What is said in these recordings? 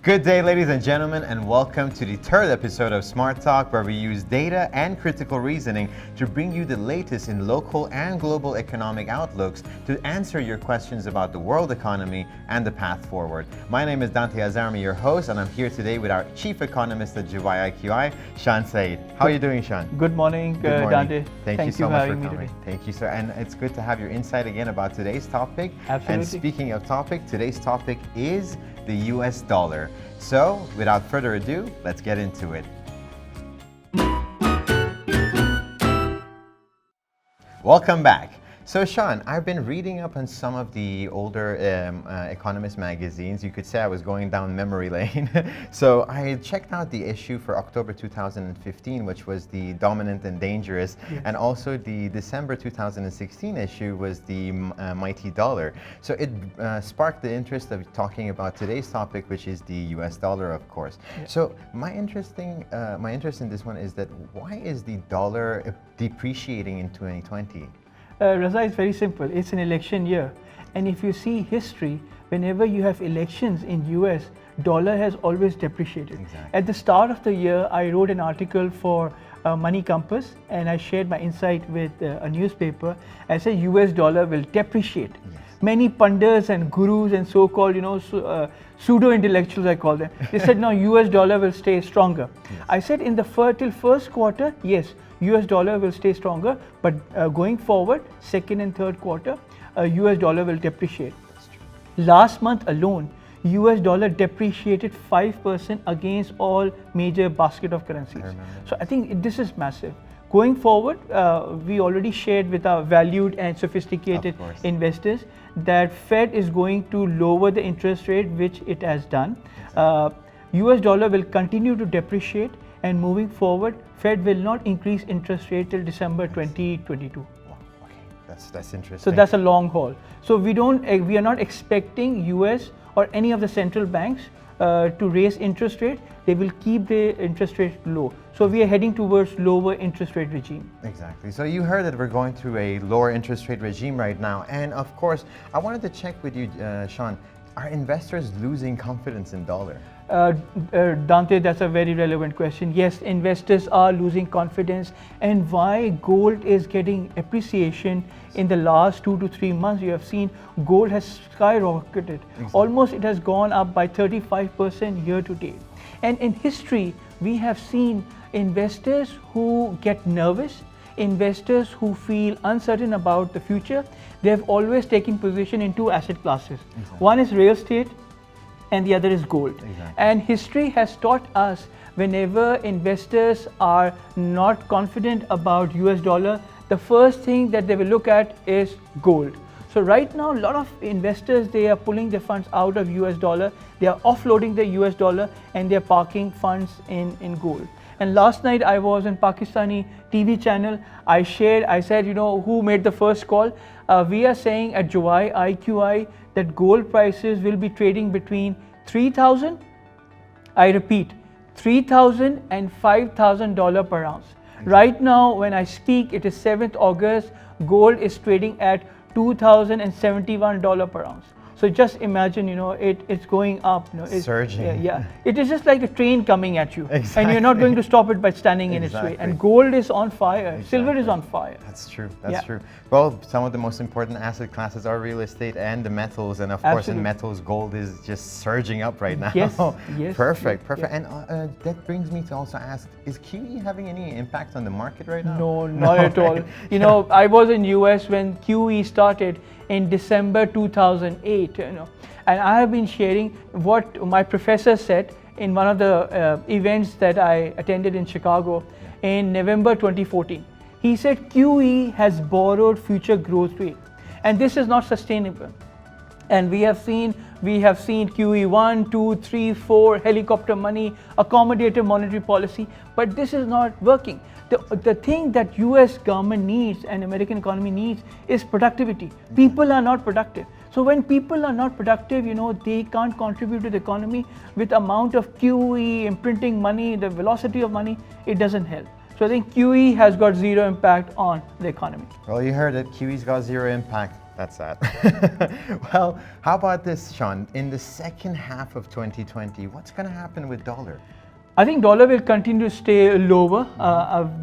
Good day, ladies and gentlemen, and welcome to the third episode of Smart Talk, where we use data and critical reasoning to bring you the latest in local and global economic outlooks to answer your questions about the world economy and the path forward. My name is Dante Azarmi, your host, and I'm here today with our chief economist at Juwai IQI, Shan Saeed. How are you doing, Shan? Good morning, Dante. Thank you so for much for having me coming. today. Thank you, sir. And it's good to have your insight again about today's topic. Absolutely. And speaking of topic, today's topic is the US dollar. So, without further ado, let's get into it. Welcome back. So, Shan, I've been reading up on some of the older economist magazines. You could say I was going down memory lane. So, I checked out the issue for October 2015, which was the dominant and dangerous, Yes. and also the December 2016 issue was the mighty dollar. So, it sparked the interest of talking about today's topic, which is the US dollar, of course. Yeah. So, my interest in this one is that why is the dollar depreciating in 2020? Raza, it's very simple. It's an election year. And if you see history, whenever you have elections in US, dollar has always depreciated. Exactly. At the start of the year, I wrote an article for Money Compass and I shared my insight with a newspaper. I said US dollar will depreciate. Yes. Many pundits and gurus and so-called, pseudo-intellectuals, I call them. They said, no, US dollar will stay stronger. Yes. I said in the till first quarter, yes, US dollar will stay stronger, but going forward, second and third quarter, US dollar will depreciate. That's true. Last month alone, US dollar depreciated 5% against all major basket of currencies. I remember. So I think this is massive. Going forward, we already shared with our valued and sophisticated Of course. investors that Fed is going to lower the interest rate, which it has done. US dollar will continue to depreciate, and moving forward, Fed will not increase interest rate till December 2022. Wow, okay, that's interesting. So that's a long haul. So we are not expecting US or any of the central banks to raise interest rate. They will keep the interest rate low. So we are heading towards lower interest rate regime. Exactly. So you heard that we're going through a lower interest rate regime right now. And of course, I wanted to check with you, Shan, are investors losing confidence in dollar? Dante, that's a very relevant question. Yes, investors are losing confidence, and why gold is getting appreciation in the last 2 to 3 months. You have seen gold has skyrocketed. Exactly. Almost it has gone up by 35% year to date. And in history, we have seen investors who get nervous, investors who feel uncertain about the future. They have always taken position in two asset classes. Exactly. One is real estate, and the other is gold. Exactly. And history has taught us whenever investors are not confident about US dollar, the first thing that they will look at is gold. So right now, a lot of investors, they are pulling their funds out of US dollar, they are offloading the US dollar, and they are parking funds in gold. And last night I was in Pakistani TV channel. I said, who made the first call? We are saying at Juwai IQI that gold prices will be trading between 3,000, I repeat, $3,000 and $5,000 per ounce. Right now, when I speak, it is 7th August, gold is trading at $2,071 per ounce. So just imagine, it's going up. It's surging. Yeah. It is just like a train coming at you. Exactly. And you're not going to stop it by standing in its way. Exactly. And gold is on fire. Exactly. Silver is on fire. That's true. That's Yeah. true. Well, some of the most important asset classes are real estate and the metals, and of course, in Absolutely. metals, gold is just surging up right now. Yes, yes, Perfect. yes, Perfect. yes. And that brings me to also ask: is QE having any impact on the market right now? No, not at all. I was in US when QE started in December 2008. And I have been sharing what my professor said in one of the events that I attended in Chicago in November 2014. He said QE has borrowed future growth rate, and this is not sustainable. And we have seen QE 1, 2, 3, 4, helicopter money, accommodative monetary policy, but this is not working. The thing that US government needs and American economy needs is productivity. People are not productive. So when people are not productive, they can't contribute to the economy with amount of QE, imprinting money, the velocity of money, it doesn't help. So I think QE has got zero impact on the economy. Well, you heard it. QE's got zero impact. That's sad. Well, how about this, Shan? In the second half of 2020, what's going to happen with dollar? I think dollar will continue to stay lower.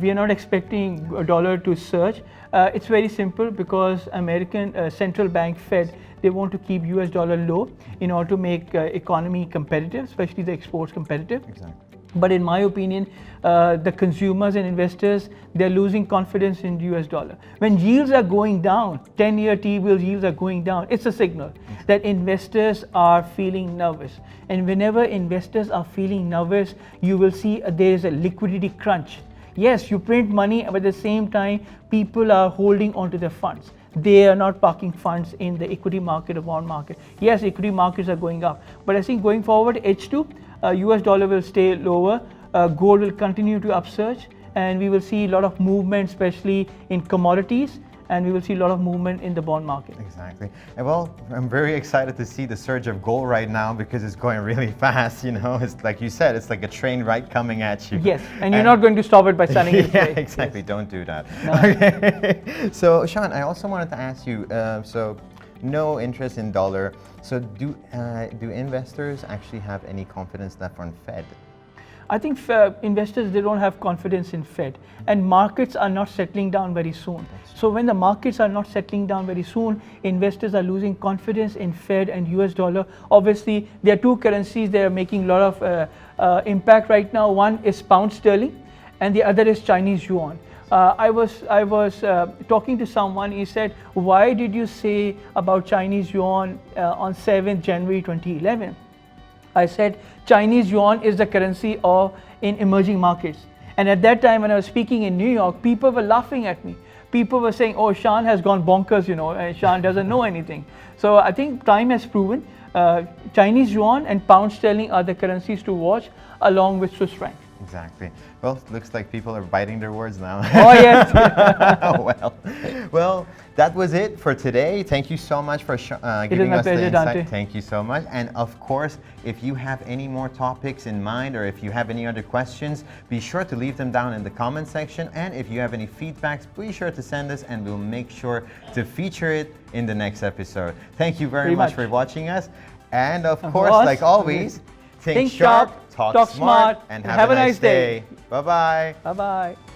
We are not expecting a dollar to surge. It's very simple because American central bank Fed, they want to keep US dollar low in order to make economy competitive, especially the exports competitive. Exactly. But in my opinion, the consumers and investors, they're losing confidence in US dollar. When yields are going down, 10-year T-bill yields are going down, it's a signal that investors are feeling nervous. And whenever investors are feeling nervous, you will see there is a liquidity crunch. Yes, you print money, but at the same time, people are holding onto their funds. They are not parking funds in the equity market or bond market. Yes, equity markets are going up, but I think going forward, H2, US dollar will stay lower, gold will continue to upsurge, and we will see a lot of movement, especially in commodities, and we will see a lot of movement in the bond market. Exactly. And well, I'm very excited to see the surge of gold right now because it's going really fast. You know, it's like you said, it's like a train right coming at you. Yes, and you're not going to stop it by selling it. Yeah, exactly. Yes. Don't do that. No. Okay. So, Shan, I also wanted to ask you. So, no interest in dollar. So, do investors actually have any confidence left on Fed? I think investors, they don't have confidence in Fed, and markets are not settling down very soon. So when the markets are not settling down very soon, investors are losing confidence in Fed and US dollar. Obviously, there are two currencies that are making a lot of impact right now. One is pound sterling, and the other is Chinese yuan. I was talking to someone. He said, "Why did you say about Chinese yuan on 7th January 2011?" I said, Chinese yuan is the currency in emerging markets. And at that time when I was speaking in New York, people were laughing at me. People were saying, oh, Shan has gone bonkers, you know, and Shan doesn't know anything. So I think time has proven Chinese yuan and pound sterling are the currencies to watch along with Swiss franc. Exactly. Well, it looks like people are biting their words now. Oh, yes. Well, that was it for today. Thank you so much for giving us the insight. Dante. Thank you so much. And of course, if you have any more topics in mind or if you have any other questions, be sure to leave them down in the comment section. And if you have any feedbacks, be sure to send us and we'll make sure to feature it in the next episode. Thank you very much for watching us. And of course, like always, think sharp, talk smart, and have a nice day. Bye-bye. Bye-bye.